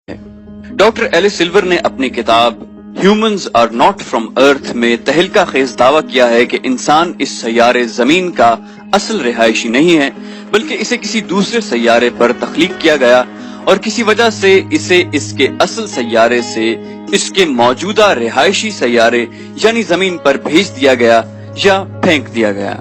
Doctor Alice silver ने अपनी किताब ह्यूमंस आर नॉट फ्रॉम अर्थ में तहलका खेज दावा किया है कि इंसान इस सैयारे जमीन का असल रिहायशी नहीं है, बल्कि इसे किसी दूसरे सैयारे पर तख्लीक किया गया और किसी वजह से इसे इसके असल सैयारे से इसके मौजूदा रिहायशी सैयारे यानी जमीन पर भेज दिया गया या फेंक दिया गया।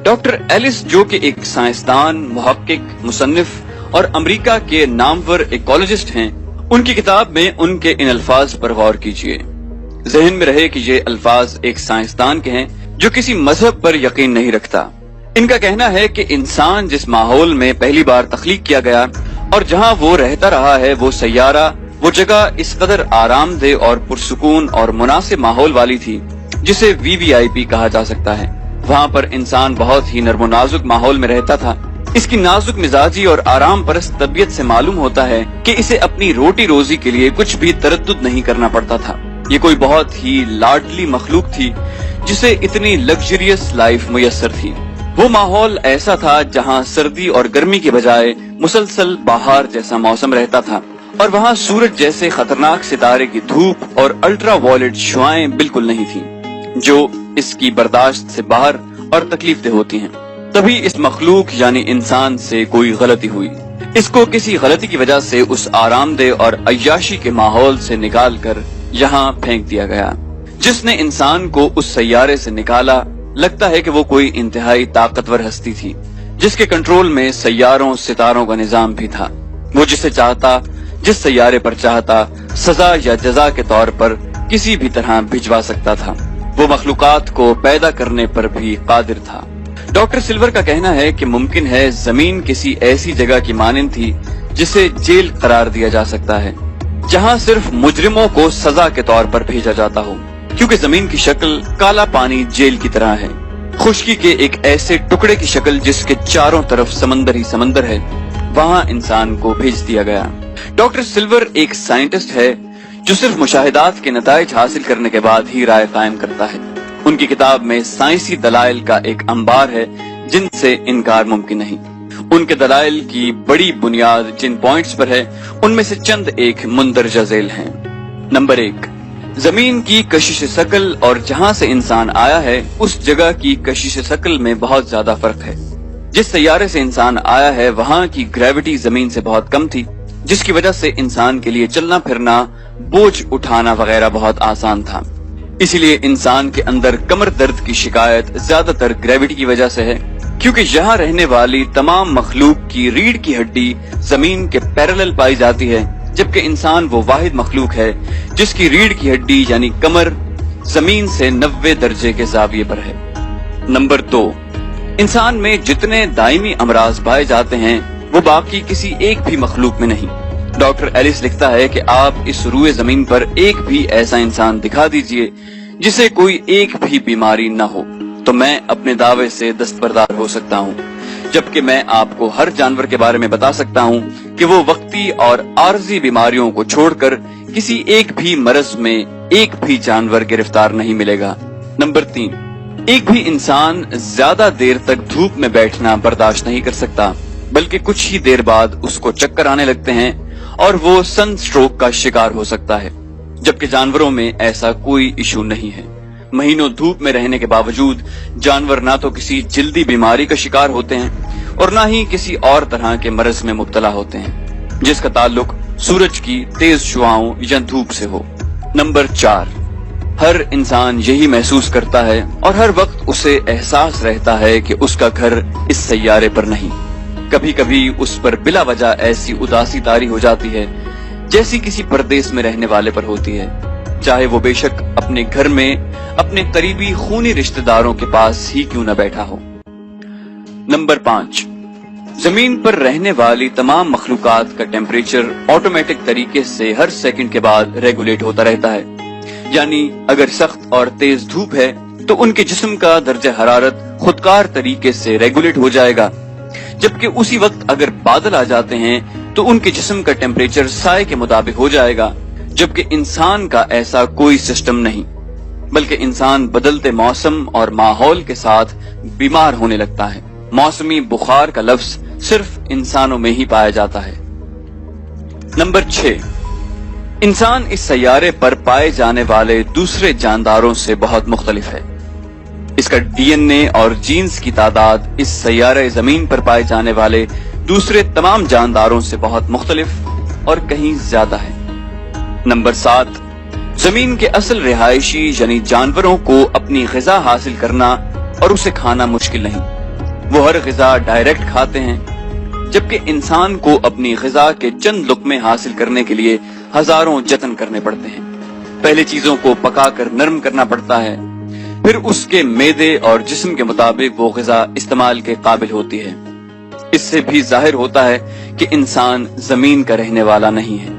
डॉक्टर एलिस, जो कि एक साइंसदान, मुहक्किक, मुसन्निफ और अमेरिका के नामवर इकोलॉजिस्ट हैं, उनकी किताब में उनके इन अल्फाज पर गौर कीजिए। जहन में रहे कि ये अल्फाज एक साइंसदान के हैं जो किसी मजहब पर यकीन नहीं रखता। इनका कहना है कि इंसान जिस माहौल में पहली बार तख्लीक किया गया और जहां वो रहता रहा है, वो सैयारा, वो जगह इस कदर आरामदेह और पुरसुकून और मुनासिब माहौल वाली थी जिसे वीवीआईपी कहा जा सकता है। वहाँ पर इंसान बहुत ही नर्मो नाजुक माहौल में रहता था। इसकी नाजुक मिजाजी और आराम परस्त तबीयत से मालूम होता है कि इसे अपनी रोटी रोजी के लिए कुछ भी तरद्दुद नहीं करना पड़ता था। ये कोई बहुत ही लाडली मखलूक थी जिसे इतनी लग्जरियस लाइफ मुयस्सर थी। वो माहौल ऐसा था जहाँ सर्दी और गर्मी के बजाय मुसलसल बहार जैसा मौसम रहता था और वहाँ सूरज जैसे खतरनाक सितारे की धूप और अल्ट्रा वायलेट शुआएं बिल्कुल नहीं थी जो इसकी बर्दाश्त से बाहर और तकलीफदेह होती हैं। तभी इस मखलूक यानी इंसान से कोई गलती हुई। इसको किसी गलती की वजह से उस आरामदेह और अय्याशी के माहौल से निकाल कर यहाँ फेंक दिया गया। जिसने इंसान को उस सैयारे से निकाला, लगता है कि वो कोई इंतहाई ताकतवर हस्ती थी जिसके कंट्रोल में सैयारों सितारों का निजाम भी था। वो जिसे चाहता, जिस सैयारे पर चाहता, सजा या जजा के तौर पर किसी भी तरह भिजवा सकता था। वो मखलूकात को पैदा करने पर भी कादिर था। डॉक्टर सिल्वर का कहना है कि मुमकिन है जमीन किसी ऐसी जगह की मानिंद थी जिसे जेल करार दिया जा सकता है, जहां सिर्फ मुजरिमों को सजा के तौर पर भेजा जाता हो, क्योंकि जमीन की शक्ल काला पानी जेल की तरह है, खुश्की के एक ऐसे टुकड़े की शक्ल जिसके चारों तरफ समंदर ही समंदर है। वहां इंसान को भेज दिया गया। डॉक्टर सिल्वर एक साइंटिस्ट है जो सिर्फ मुशाहिदात के नताइज हासिल करने के बाद ही राय कायम करता है। उनकी किताब में साइंसी दलाइल का एक अंबार है जिनसे इनकार मुमकिन नहीं। उनके दलाइल की बड़ी बुनियाद जिन पॉइंट्स पर है, उनमें से चंद एक मुंदरजा झेल हैं। नंबर 1, जमीन की कशिश शकल और जहां से इंसान आया है उस जगह की कशिश शकल में बहुत ज्यादा फर्क है। जिस सैयारे से इंसान आया है वहां की ग्रेविटी जमीन से बहुत कम थी, जिसकी वजह से इंसान के लिए चलना फिरना, बोझ उठाना वगैरह बहुत आसान था। इसीलिए इंसान के अंदर कमर दर्द की शिकायत ज्यादातर ग्रेविटी की वजह से है, क्योंकि यहाँ रहने वाली तमाम मखलूक की रीढ़ की हड्डी जमीन के पैरेलल पाई जाती है, जबकि इंसान वो वाहिद मखलूक है जिसकी रीढ़ की हड्डी यानी कमर जमीन से 90 दर्जे के जाविये पर है। नंबर 2, इंसान में जितने दायमी अमराज पाए जाते हैं वो बाकी किसी एक भी मखलूक में नहीं। डॉक्टर एलिस लिखता है कि आप इस रूए जमीन पर एक भी ऐसा इंसान दिखा दीजिए जिसे कोई एक भी बीमारी न हो, तो मैं अपने दावे से दस्तबरदार हो सकता हूँ, जबकि मैं आपको हर जानवर के बारे में बता सकता हूँ कि वो वक्ती और आर्जी बीमारियों को छोड़कर किसी एक भी मरज में एक भी जानवर गिरफ्तार नहीं मिलेगा। नंबर 3, एक भी इंसान ज्यादा देर तक धूप में बैठना बर्दाश्त नहीं कर सकता, बल्कि कुछ ही देर बाद उसको चक्कर आने लगते हैं और वो सन स्ट्रोक का शिकार हो सकता है, जबकि जानवरों में ऐसा कोई इशू नहीं है। महीनों धूप में रहने के बावजूद जानवर ना तो किसी जल्दी बीमारी का शिकार होते हैं और ना ही किसी और तरह के मरज में मुब्तला होते हैं जिसका ताल्लुक सूरज की तेज शुआओं या धूप से हो। नंबर 4, हर इंसान यही महसूस करता है और हर वक्त उसे एहसास रहता है कि उसका घर इस सैयारे पर नहीं। कभी कभी उस पर बिला वजह ऐसी उदासी तारी हो जाती है जैसी किसी परदेश में रहने वाले पर होती है, चाहे वो बेशक अपने घर में अपने करीबी खूनी रिश्तेदारों के पास ही क्यों न बैठा हो। नंबर 5, जमीन पर रहने वाली तमाम मखलूकात का टेम्परेचर ऑटोमेटिक तरीके से हर सेकंड के बाद रेगुलेट होता रहता है। यानी अगर सख्त और तेज धूप है तो उनके जिस्म का दर्जा हरारत खुदकार तरीके से रेगुलेट हो जाएगा, जबकि उसी वक्त अगर बादल आ जाते हैं तो उनके जिस्म का टेम्परेचर साए के मुताबिक हो जाएगा, जबकि इंसान का ऐसा कोई सिस्टम नहीं, बल्कि इंसान बदलते मौसम और माहौल के साथ बीमार होने लगता है। मौसमी बुखार का लफ्ज सिर्फ इंसानों में ही पाया जाता है। नंबर 6, इंसान इस सैयारे पर पाए जाने वाले दूसरे जानदारों से बहुत मुख्तलिफ है। इसका डीएनए और जीन्स की तादाद इस सैयारे जमीन पर पाए जाने वाले दूसरे तमाम जानदारों से बहुत मुख्तलिफ और कहीं ज्यादा है। नंबर 7, जमीन के असल रिहायशी यानी जानवरों को अपनी ग़िज़ा हासिल करना और उसे खाना मुश्किल नहीं। वो हर ग़िज़ा डायरेक्ट खाते हैं, जबकि इंसान को अपनी ग़िज़ा के चंद लुक़मे हासिल करने के लिए हजारों जतन करने पड़ते हैं। पहले चीजों को पकाकर नरम करना पड़ता है, फिर उसके मेदे और जिस्म के मुताबिक वो ग़िज़ा इस्तेमाल के काबिल होती है। इससे भी जाहिर होता है कि इंसान जमीन का रहने वाला नहीं है।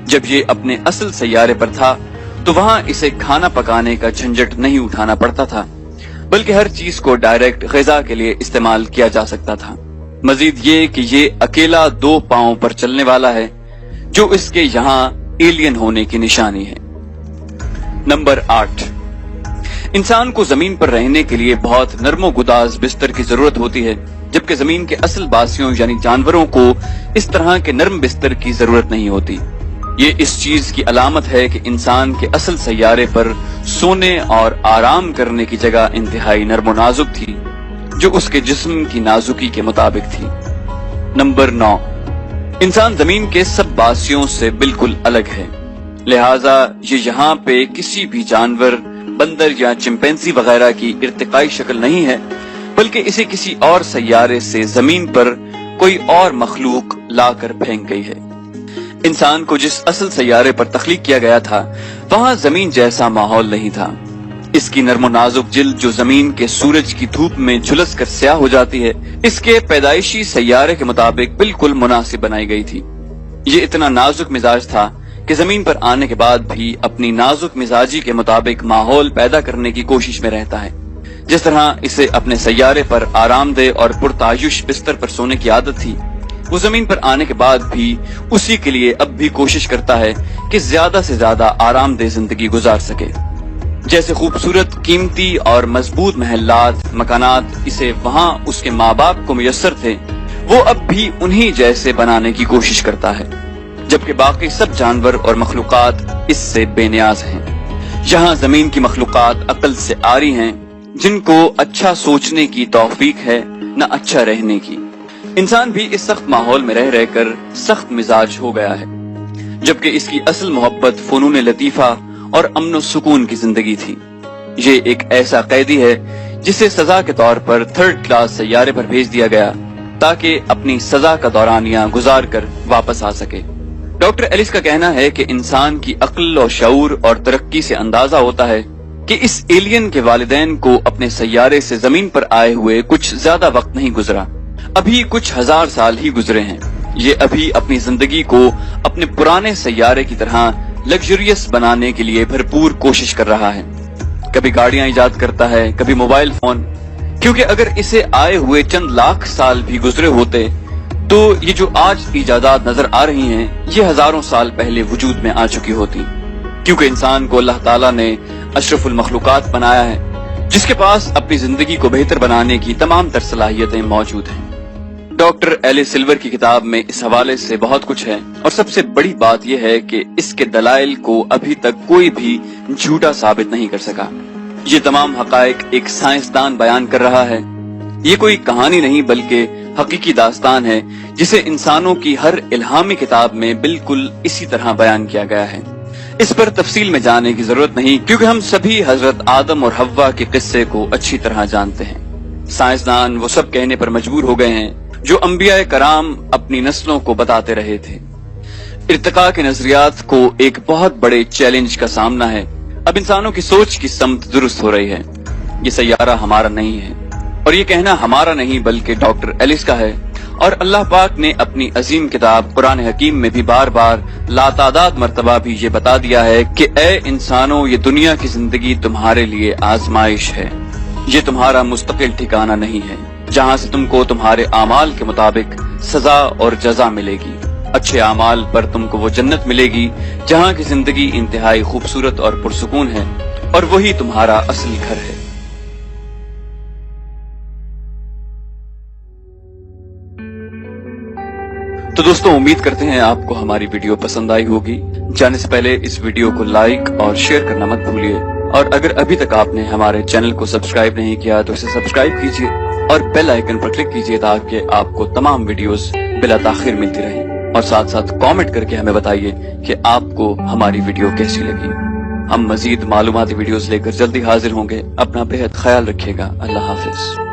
जब ये अपने असल सैयारे पर था तो वहां इसे खाना पकाने का झंझट नहीं उठाना पड़ता था, बल्कि हर चीज को डायरेक्ट ग़िज़ा के लिए इस्तेमाल किया जा सकता था। मजीद ये कि ये अकेला 2 पांवों पर चलने वाला है, जो इसके यहाँ एलियन होने की निशानी है। नंबर 8, इंसान को जमीन पर रहने के लिए बहुत नरमो गुदाज बिस्तर की जरूरत होती है, जबकि जमीन के असल बासियों यानी जानवरों को इस तरह के नरम बिस्तर की जरूरत नहीं होती। ये इस चीज की अलामत है कि इंसान के असल सैयारे पर सोने और आराम करने की जगह इंतहाई नरमो नाजुक थी, जो उसके जिस्म की नाजुकी के मुताबिक थी। नंबर 9, इंसान जमीन के सब बासियों से बिल्कुल अलग है, लिहाजा ये यहाँ पे किसी भी जानवर, बंदर या चिंपैंजी वगैरह की इर्तिकाई शक्ल नहीं है, बल्कि इसे किसी और सैयारे से जमीन पर कोई और मखलूक लाकर फेंक गई है। इंसान को जिस असल सैयारे पर तख्लीक किया गया था, वहाँ जमीन जैसा माहौल नहीं था। इसकी नरमो नाजुक जिल्द जो जमीन के सूरज की धूप में झुलस कर स्याह हो जाती है, इसके पैदाइशी सैयारे के मुताबिक बिल्कुल मुनासिब बनाई गई थी। ये इतना नाजुक मिजाज था कि जमीन पर आने के बाद भी अपनी नाजुक मिजाजी के मुताबिक माहौल पैदा करने की कोशिश में रहता है। जिस तरह इसे अपने सैयारे पर आरामदेह और पुरतायुश बिस्तर पर सोने की आदत थी, वो जमीन पर आने के बाद भी उसी के लिए अब भी कोशिश करता है कि ज्यादा से ज्यादा आरामदेह जिंदगी गुजार सके। जैसे खूबसूरत, कीमती और मजबूत महल्लात, मकानात इसे वहाँ उसके माँ बाप को मुयस्सर थे, वो अब भी उन्हीं जैसे बनाने की कोशिश करता है, जबकि बाकी सब जानवर और मखलूकात इससे बेनियाज हैं। यहाँ जमीन की मखलूकात अकल से आरी हैं, जिनको अच्छा सोचने की तौफीक है, न अच्छा रहने की। इंसान भी इस सख्त माहौल में रह रहकर सख्त मिजाज हो गया है, जबकि इसकी असल मोहब्बत फनून लतीफा और अमन सुकून की जिंदगी थी। ये एक ऐसा कैदी है जिसे सजा के तौर पर 3rd क्लास सैयारे पर भेज दिया गया, ताकि अपनी सजा का दौरानिया गुजार कर वापस आ सके। डॉक्टर एलिस का कहना है कि इंसान की अक्ल और शऊर और तरक्की से अंदाजा होता है कि इस एलियन के वालिदैन को अपने सैयारे से जमीन पर आए हुए कुछ ज्यादा वक्त नहीं गुजरा, अभी कुछ 1000 साल ही गुजरे हैं। ये अभी अपनी जिंदगी को अपने पुराने सैयारे की तरह लग्जरियस बनाने के लिए भरपूर कोशिश कर रहा है। कभी गाड़ियां इजाद करता है, कभी मोबाइल फोन, क्योंकि अगर इसे आए हुए चंद लाख साल भी गुजरे होते तो ये जो आज इजादात नजर आ रही हैं, ये हजारों साल पहले वजूद में आ चुकी होती, क्योंकि इंसान को अल्लाह ताला ने अशरफुल मखलूकात बनाया है, जिसके पास अपनी जिंदगी को बेहतर बनाने की तमाम तर सलाहियतें मौजूद हैं। डॉक्टर एलिस सिल्वर की किताब में इस हवाले से बहुत कुछ है, और सबसे बड़ी बात यह है कि इसके दलाइल को अभी तक कोई भी झूठा साबित नहीं कर सका। ये तमाम हकायक एक साइंसदान बयान कर रहा है। ये कोई कहानी नहीं बल्कि हकीकी दास्तान है, जिसे इंसानों की हर इल्हामी किताब में बिल्कुल इसी तरह बयान किया गया है। इस पर तफसील में जाने की जरूरत नहीं, क्योंकि हम सभी हजरत आदम और हव्वा के किस्से को अच्छी तरह जानते हैं। साइंसदान वो सब कहने पर मजबूर हो गए हैं जो अंबिया कराम अपनी नस्लों को बताते रहे थे। इर्तिका के नजरियात को एक बहुत बड़े चैलेंज का सामना है। अब इंसानों की सोच की समत दुरुस्त हो रही है। ये सैयारा हमारा नहीं है, और ये कहना हमारा नहीं बल्कि डॉक्टर एलिस का है। और अल्लाह पाक ने अपनी अजीम किताब कुरान हकीम में भी बार बार लातादाद मर्तबा भी ये बता दिया है कि ए इंसानों, ये दुनिया की जिंदगी तुम्हारे लिए आजमाइश है, ये तुम्हारा मुस्तकिल ठिकाना नहीं है, जहाँ से तुमको तुम्हारे आमाल के मुताबिक सजा और जजा मिलेगी। अच्छे आमाल पर तुमको वो जन्नत मिलेगी जहाँ की जिंदगी इंतहाई खूबसूरत और पुरसुकून है, और वही तुम्हारा असली घर है। تو دوستوں امید کرتے ہیں آپ کو ہماری ویڈیو پسند آئی ہوگی. جانے سے پہلے اس ویڈیو کو لائک اور شیئر کرنا مت بھولیے, اور اگر ابھی تک آپ نے ہمارے چینل کو سبسکرائب نہیں کیا تو اسے سبسکرائب کیجیے اور بیل آئیکن پر کلک کیجیے تاکہ آپ کو تمام ویڈیوز بلا تاخیر ملتی رہیں, اور ساتھ ساتھ کامنٹ کر کے ہمیں بتائیے کہ آپ کو ہماری ویڈیو کیسی لگی. ہم مزید معلوماتی ویڈیوز لے کر جلدی حاضر ہوں گے. اپنا بہت خیال رکھیے گا. اللہ حافظ.